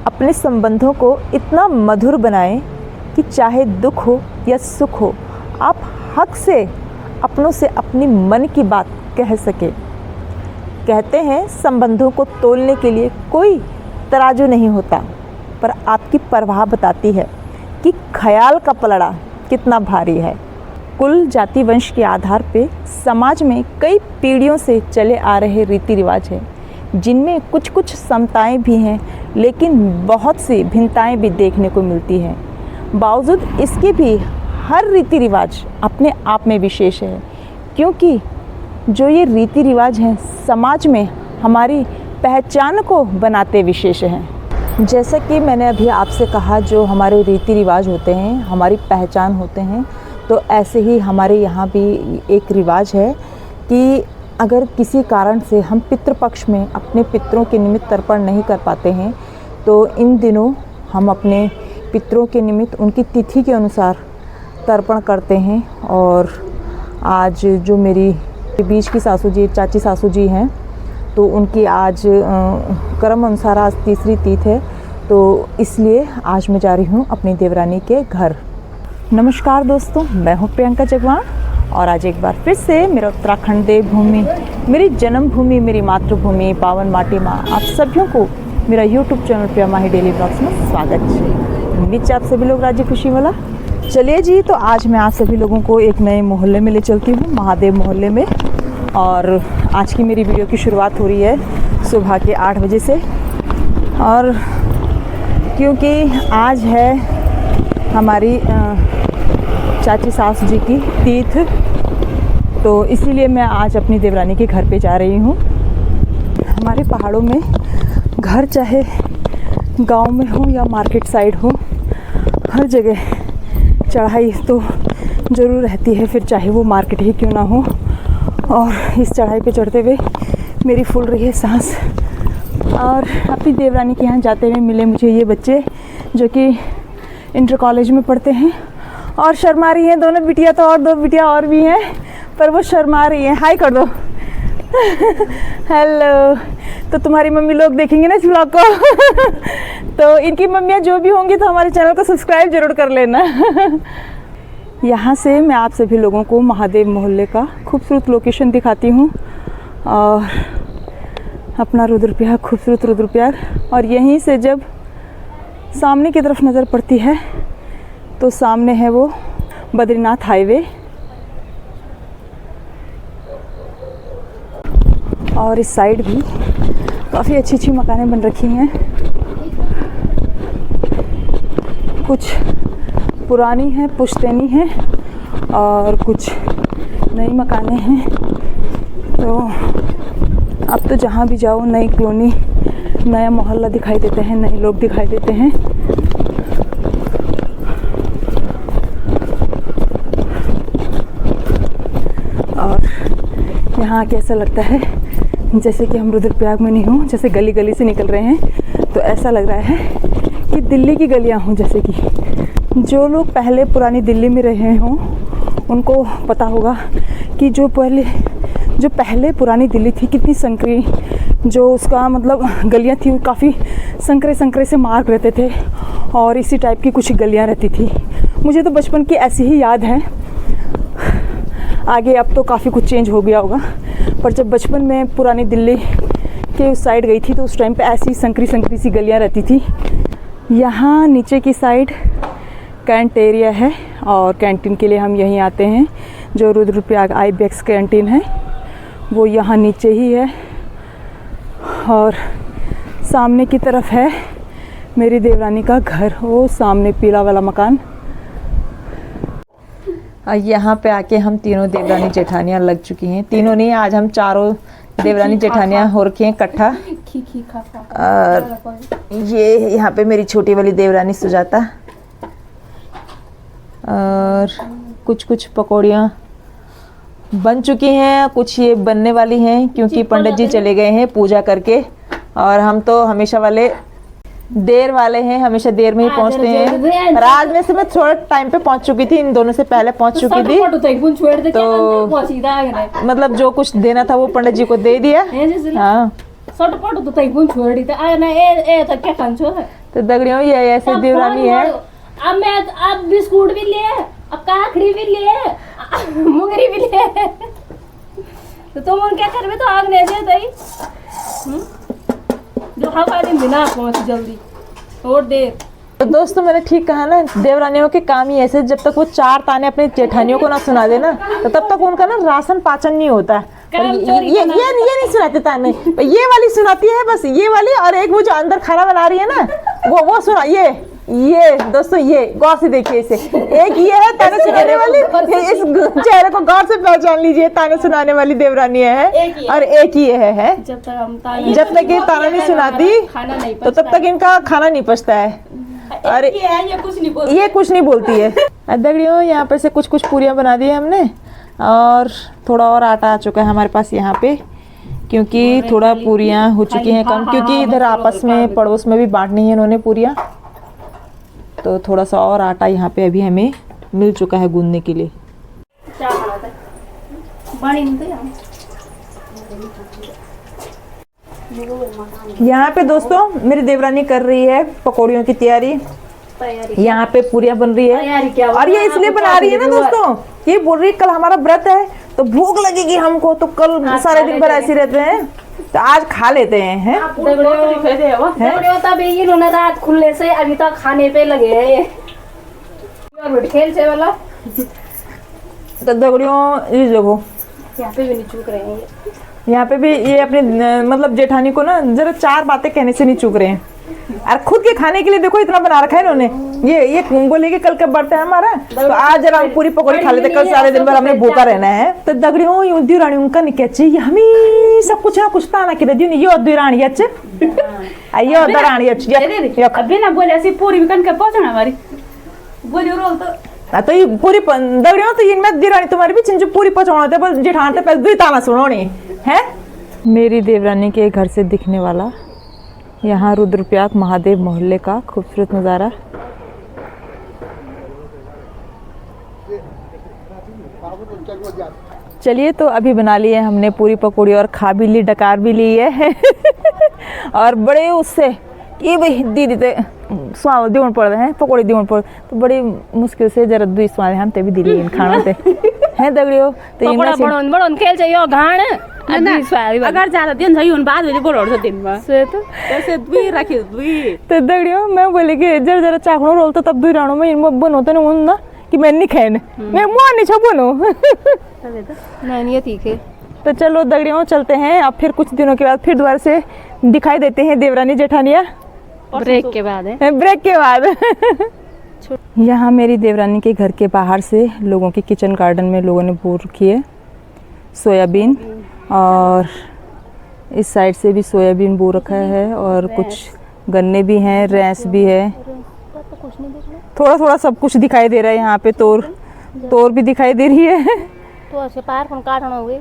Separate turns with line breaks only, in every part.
अपने संबंधों को इतना मधुर बनाएं कि चाहे दुख हो या सुख हो, आप हक से अपनों से अपनी मन की बात कह सकें। कहते हैं संबंधों को तोलने के लिए कोई तराजू नहीं होता, पर आपकी परवाह बताती है कि ख्याल का पलड़ा कितना भारी है। कुल जाति वंश के आधार पे समाज में कई पीढ़ियों से चले आ रहे रीति रिवाज हैं, जिनमें कुछ कुछ समताएं भी हैं, लेकिन बहुत सी भिन्नताएं भी देखने को मिलती हैं। बावजूद इसके भी हर रीति रिवाज अपने आप में विशेष है, क्योंकि जो ये रीति रिवाज हैं समाज में हमारी पहचान को बनाते विशेष हैं। जैसा कि मैंने अभी आपसे कहा, जो हमारे रीति रिवाज होते हैं हमारी पहचान होते हैं, तो ऐसे ही हमारे यहाँ भी एक रिवाज है कि अगर किसी कारण से हम पितृपक्ष में अपने पितरों के निमित्त तर्पण नहीं कर पाते हैं, तो इन दिनों हम अपने पितरों के निमित्त उनकी तिथि के अनुसार तर्पण करते हैं। और आज जो मेरी बीच की सासू जी, चाची सासू जी हैं, तो उनकी आज कर्म अनुसार आज तीसरी तिथि है, तो इसलिए आज मैं जा रही हूँ अपनी देवरानी के घर। नमस्कार दोस्तों, मैं हूँ प्रियंका जगवान और आज एक बार फिर से मेरा उत्तराखंड देवभूमि, मेरी जन्मभूमि, मेरी मातृभूमि, पावन माटी माँ, आप सभी को मेरा यूट्यूब चैनल प्रिया माही डेली ब्लॉग्स में स्वागत है। उम्मीद आप सभी लोग राजी खुशी वाला। चलिए जी, तो आज मैं आप सभी लोगों को एक नए मोहल्ले में ले चलती हूँ, महादेव मोहल्ले में। और आज की मेरी वीडियो की शुरुआत हो रही है सुबह के 8 बजे से, और क्योंकि आज है हमारी चाची सास जी की तीथ, तो इसीलिए मैं आज अपनी देवरानी के घर पे जा रही हूँ। हमारे पहाड़ों में घर चाहे गांव में हो या मार्केट साइड हो, हर जगह चढ़ाई तो ज़रूर रहती है, फिर चाहे वो मार्केट ही क्यों ना हो। और इस चढ़ाई पे चढ़ते हुए मेरी फूल रही है सांस। और अपनी देवरानी के यहाँ जाते हुए मिले मुझे ये बच्चे जो कि इंटर कॉलेज में पढ़ते हैं और शर्मा रही हैं दोनों बिटिया, तो और 2 बिटिया और भी हैं, पर वो शर्मा रही हैं। हाय कर दो। हेलो। तो तुम्हारी मम्मी लोग देखेंगे ना इस व्लॉग को तो इनकी मम्मियाँ जो भी होंगी तो हमारे चैनल को सब्सक्राइब जरूर कर लेना। यहाँ से मैं आप सभी लोगों को महादेव मोहल्ले का खूबसूरत लोकेशन दिखाती हूँ, और अपना रुद्रप्रयाग, खूबसूरत रुद्रप्रयाग। और यहीं से जब सामने की तरफ नज़र पड़ती है तो सामने है वो बद्रीनाथ हाईवे, और इस साइड भी काफ़ी अच्छी अच्छी मकानें बन रखी हैं। कुछ पुरानी हैं, पुश्तैनी हैं, और कुछ नई मकानें हैं। तो अब तो जहाँ भी जाओ नई कॉलोनी, नया मोहल्ला दिखाई देते हैं, नए लोग दिखाई देते हैं। और यहाँ आके ऐसा लगता है जैसे कि हम रुद्रप्रयाग में नहीं हूँ, जैसे गली गली से निकल रहे हैं, तो ऐसा लग रहा है कि दिल्ली की गलियाँ हों। जैसे कि जो लोग पहले पुरानी दिल्ली में रहे हों उनको पता होगा कि जो पहले पुरानी दिल्ली थी कितनी संकरी, जो उसका मतलब गलियाँ थी, काफ़ी संकरे संकरे से मार्ग रहते थे, और इसी टाइप की कुछ गलियाँ रहती थी। मुझे तो बचपन की ऐसी ही याद है। आगे अब तो काफ़ी कुछ चेंज हो गया होगा, पर जब बचपन में पुरानी दिल्ली के उस साइड गई थी तो उस टाइम पे ऐसी संकरी संकरी सी गलियाँ रहती थी। यहाँ नीचे की साइड कैंट एरिया है, और कैंटीन के लिए हम यहीं आते हैं। जो रुद्रप्रयाग IBEX कैंटीन है वो यहाँ नीचे ही है, और सामने की तरफ है मेरी देवरानी का घर, वो सामने पीला वाला मकान। यहाँ पे आके हम तीनों देवरानी जेठानियाँ लग चुकी हैं। तीनों नहीं, आज हम चारों देवरानी जेठानियाँ हो रखी हैं इकट्ठा। और ये यहाँ पे मेरी छोटी वाली देवरानी सुजाता, और कुछ कुछ पकौड़ियाँ बन चुकी हैं, कुछ ये बनने वाली हैं, क्योंकि पंडित जी चले गए हैं पूजा करके, और हम तो हमेशा वाले देर वाले हैं, हमेशा देर में ही पहुंचते हैं। राज में से मैं थोड़ा टाइम पे पहुंच चुकी थी, इन दोनों से पहले पहुंच चुकी थी, तो मतलब जो कुछ देना था वो पंडित जी को दे दिया। हाँ,
सटपट तो तई बुन छोड़ी त आए ना ए त क्या खान्छो
तो दगड़ियों ये ऐसे देवरानी है।
अब मैं अब बिस्कुट भी लिए, अब काखड़ी भी लिए, मुंगरी भी लिए। तो तुम उन क्या करबे तो आग नहीं दे तई जो हवा दिन बिना पहुंच जल्दी और देर।
तो दोस्तों मैंने ठीक कहा ना, देवरानियों के काम ही ऐसे, जब तक वो 4 ताने अपने जेठानियों को ना सुना देना तो तब तक उनका ना राशन पाचन नहीं होता। ये नहीं सुनाते ताने, ये वाली सुनाती है बस, ये वाली। और एक वो जो अंदर खाना बना रही है ना वो सुना। ये दोस्तों ये गौर से देखिए इसे, एक ये है ताने सुनाने वाली, इस चेहरे को गौर से पहचान लीजिए, ताने सुनाने वाली देवरानी है और एक ही है। जब तक ये ताना नहीं सुनाती तो तब तक इनका खाना नहीं पचता है। अरे ये कुछ नहीं बोलती है। दगड़ियों यहाँ पर से कुछ पूरियाँ बना दी है हमने और थोड़ा और आटा आ चुका है हमारे पास यहाँ पे, क्योंकि थोड़ा पूरियाँ हो चुकी हैं कम, क्योंकि इधर आपस में पड़ोस में भी बांटनी है इन्होंने पूरियाँ, तो थोड़ा सा और आटा यहाँ पे अभी हमें मिल चुका है गूंदने के लिए। यहाँ पे दोस्तों मेरी देवरानी कर रही है पकौड़ियों की तैयारी। यहाँ पे पूरियाँ बन रही है और ये इसलिए बना रही है ना दोस्तों, ये बोल रही है कल हमारा व्रत है तो भूख लगेगी हमको, तो कल सारे दिन भर ऐसे रहते हैं तो आज खा लेते हैं।
तब इन्होंने रात खुलने से अभी तक खाने पे लगे हैं ये खेल से वाला।
तो दगड़ियों ये देखो
यहाँ पे भी नहीं चूक रहे हैं,
यहाँ पे भी ये अपने मतलब जेठानी को ना जरा 4 बातें कहने से नहीं चूक रहे हैं। और खुद के खाने के लिए देखो इतना बना रखा है इन्होंने। ये बोले कि कल कब बढ़ता है हमारा, तो आज जरा हम पूरी पकौड़ी खा लेते, कल सारे दिन भर हमने भूखा रहना है। तो दगड़ियों दिरानी उनका नहीं कहते हमेशा कुछ ना कुछ ताना के दी ये दिरानी अच्छे ये दरानी अच्छी
अभी ना बोले ऐसी पूरी भी कन के पहुंचना हमारी बोली रोल
तो ये पूरी दगड़ियों तो इनमें दिरानी तुम्हारी भी चिंचू पूरी पहुंचाना होता है, जेठान तो पहले 2 ताना सुनोने है। मेरी देवरानी के घर से दिखने वाला यहाँ रुद्रप्रयाग महादेव मोहल्ले का खूबसूरत नज़ारा। चलिए तो अभी बना लिए हमने पूरी पकौड़ी और खा भी ली, डकार भी ली है और बड़े उससे ये भाई दीदी ते स्वाद देवन पड़ हैं पकौड़ी देवन पड़, तो बड़ी मुश्किल से जरा 2 स्वाद हम ते भी दिली खाना ते हैं दगड़ियों। तो
पकौड़ा बड़ोन खेल चाहिए घाण अगर ज्यादा दिन सही उन बाद में बोल दिन में से तो ऐसे 2 रखी 2
तो दगड़ियों मैं बोले कि जरा चाकड़ो रोल तो तब 2 राणों में इनमें बनो तो नहीं ना कि मैं नहीं खाए मैं मुँह नहीं छो बनो
नहीं ये ठीक है।
तो चलो दगड़ियों चलते हैं, अब फिर कुछ दिनों के बाद फिर दोबारा से दिखाई देते हैं देवरानी जेठानिया
ब्रेक के बाद है
ब्रेक के बाद। यहाँ मेरी देवरानी के घर के बाहर से लोगों की किचन गार्डन में लोगों ने बो रखी है सोयाबीन, और इस साइड से भी सोयाबीन बो रखा है और कुछ गन्ने भी हैं, रैंस भी है, थोड़ा सब कुछ दिखाई दे रहा है। यहाँ पे तोर भी दिखाई दे रही है
तो ऐसे पार कौन काटना हुए।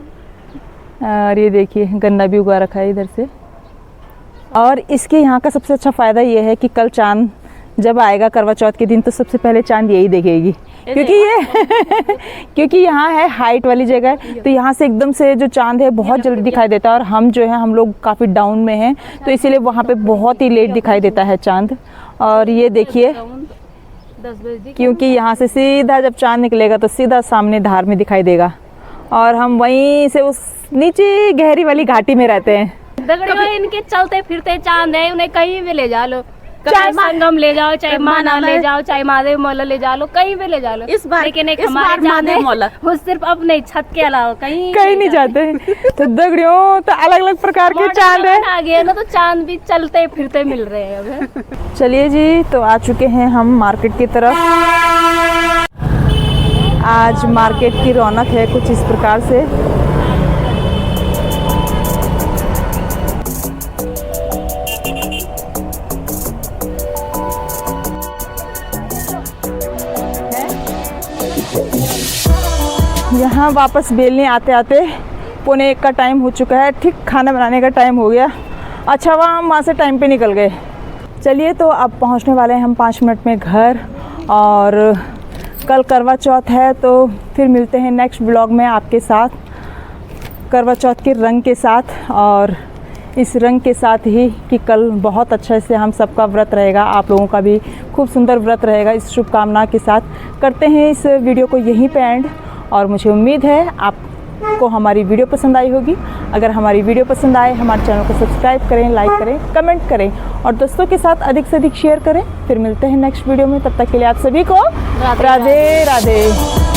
और ये देखिए गन्ना भी उगा रखा है इधर से। और इसके यहाँ का सबसे अच्छा फ़ायदा ये है कि कल चांद जब आएगा करवा चौथ के दिन तो सबसे पहले चांद यही देखेगी, क्योंकि ये क्योंकि यहाँ है हाइट वाली जगह, तो यहाँ से एकदम से जो चांद है बहुत जल्दी दिखाई देता है। और हम जो है हम लोग काफ़ी डाउन में हैं तो इसीलिए वहाँ पे बहुत ही लेट दिखाई देता है चांद। और ये देखिए क्योंकि यहाँ से सीधा जब चांद निकलेगा तो सीधा सामने धार में दिखाई देगा, और हम वहीं से उस नीचे गहरी वाली घाटी में रहते हैं।
दगड़ियों इनके चलते फिरते चांद है, उन्हें कहीं भी ले जा लो, चाहे संगम ले जाओ, चाहे माना ले जाओ, चाहे महादेव मौला ले जा लो, कहीं भी ले जा लो। इस बार लेकिन एक हमारे महादेव मौला वो सिर्फ अपने छत के अलावा कहीं
नहीं जाते। तो दगड़ियों तो अलग अलग प्रकार के चांद है,
आ गए ना तो चांद भी चलते फिरते मिल रहे हैं अब।
चलिए जी, तो आ चुके हैं हम मार्केट की तरफ। आज मार्केट की रौनक है कुछ इस प्रकार से। यहाँ वापस बेलने आते आते 1:45 का टाइम हो चुका है, ठीक खाना बनाने का टाइम हो गया। अच्छा हुआ हम वहाँ से टाइम पे निकल गए। चलिए तो अब पहुँचने वाले हैं हम 5 मिनट में घर, और कल करवा चौथ है तो फिर मिलते हैं नेक्स्ट ब्लॉग में आपके साथ करवा चौथ के रंग के साथ। और इस रंग के साथ ही कि कल बहुत अच्छे से हम सबका व्रत रहेगा, आप लोगों का भी खूब सुंदर व्रत रहेगा। इस शुभकामना के साथ करते हैं इस वीडियो को यहीं पे एंड। और मुझे उम्मीद है आपको हमारी वीडियो पसंद आई होगी। अगर हमारी वीडियो पसंद आए हमारे चैनल को सब्सक्राइब करें, लाइक करें, कमेंट करें और दोस्तों के साथ अधिक से अधिक शेयर करें। फिर मिलते हैं नेक्स्ट वीडियो में, तब तक के लिए आप सभी को राधे राधे।